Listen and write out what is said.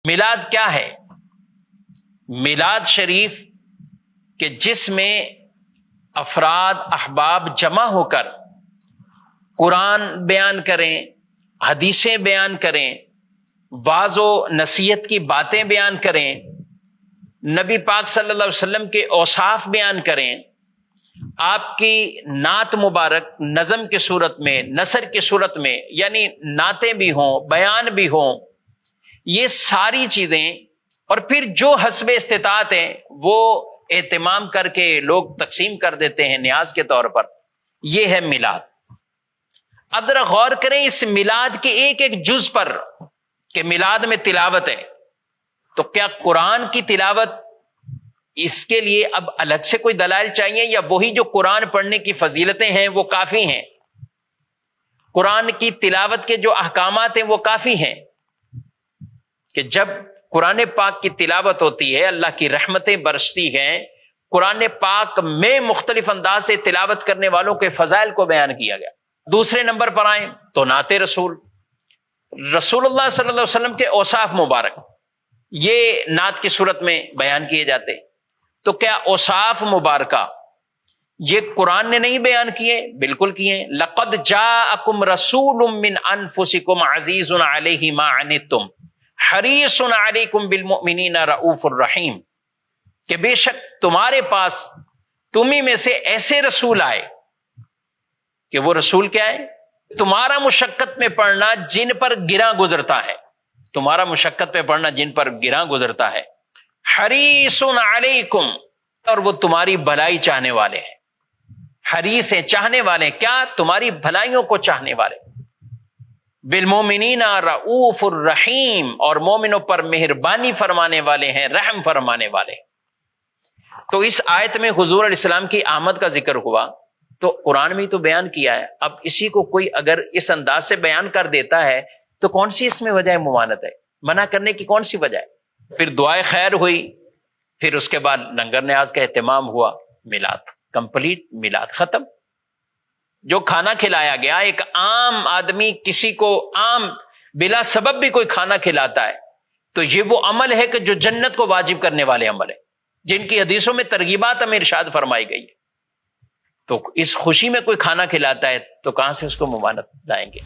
میلاد کیا ہے؟ میلاد شریف کہ جس میں افراد احباب جمع ہو کر قرآن بیان کریں، حدیثیں بیان کریں، واعظ و نصیحت کی باتیں بیان کریں، نبی پاک صلی اللہ علیہ وسلم کے اوصاف بیان کریں، آپ کی نعت مبارک نظم کی صورت میں، نثر کی صورت میں، یعنی نعتیں بھی ہوں، بیان بھی ہوں، یہ ساری چیزیں، اور پھر جو حسب استطاعت ہیں وہ اہتمام کر کے لوگ تقسیم کر دیتے ہیں نیاز کے طور پر، یہ ہے میلاد۔ اب ذرا غور کریں اس میلاد کے ایک ایک جز پر کہ میلاد میں تلاوت ہے، تو کیا قرآن کی تلاوت اس کے لیے اب الگ سے کوئی دلائل چاہیے، یا وہی جو قرآن پڑھنے کی فضیلتیں ہیں وہ کافی ہیں؟ قرآن کی تلاوت کے جو احکامات ہیں وہ کافی ہیں کہ جب قرآن پاک کی تلاوت ہوتی ہے اللہ کی رحمتیں برستی ہیں۔ قرآن پاک میں مختلف انداز سے تلاوت کرنے والوں کے فضائل کو بیان کیا گیا۔ دوسرے نمبر پر آئیں تو نعت رسول، رسول اللہ صلی اللہ علیہ وسلم کے اوصاف مبارک یہ نعت کی صورت میں بیان کیے جاتے، تو کیا اوصاف مبارکہ یہ قرآن نے نہیں بیان کیے؟ بالکل کیے۔ لقد جاءکم رسول من انفسکم عزیز علیہ ما عنتم حریص علیکم بالمؤمنین رؤوف الرحیم، کہ بے شک تمہارے پاس تمہیں میں سے ایسے رسول آئے کہ وہ رسول کیا ہے؟ تمہارا مشقت میں پڑھنا جن پر گراں گزرتا ہے، تمہارا مشقت پہ پڑھنا جن پر گراں گزرتا ہے، حریص علیکم، اور وہ تمہاری بھلائی چاہنے والے ہیں۔ حریص ہیں، چاہنے والے ہیں، کیا؟ تمہاری بھلائیوں کو چاہنے والے۔ بالمومنین رؤوف الرحیم، اور مومنوں پر مہربانی فرمانے والے ہیں، رحم فرمانے والے۔ تو اس آیت میں حضور علیہ السلام کی آمد کا ذکر ہوا، تو قرآن میں تو بیان کیا ہے، اب اسی کو کوئی اگر اس انداز سے بیان کر دیتا ہے تو کون سی اس میں وجہ ممانعت ہے؟ منع کرنے کی کون سی وجہ ہے؟ پھر دعائے خیر ہوئی، پھر اس کے بعد لنگر نیاز کا اہتمام ہوا، میلاد کمپلیٹ، میلاد ختم۔ جو کھانا کھلایا گیا، ایک عام آدمی کسی کو عام بلا سبب بھی کوئی کھانا کھلاتا ہے تو یہ وہ عمل ہے کہ جو جنت کو واجب کرنے والے عمل ہے، جن کی حدیثوں میں ترغیبات ہمیں ارشاد فرمائی گئی ہے۔ تو اس خوشی میں کوئی کھانا کھلاتا ہے تو کہاں سے اس کو ممانعت لائیں گے؟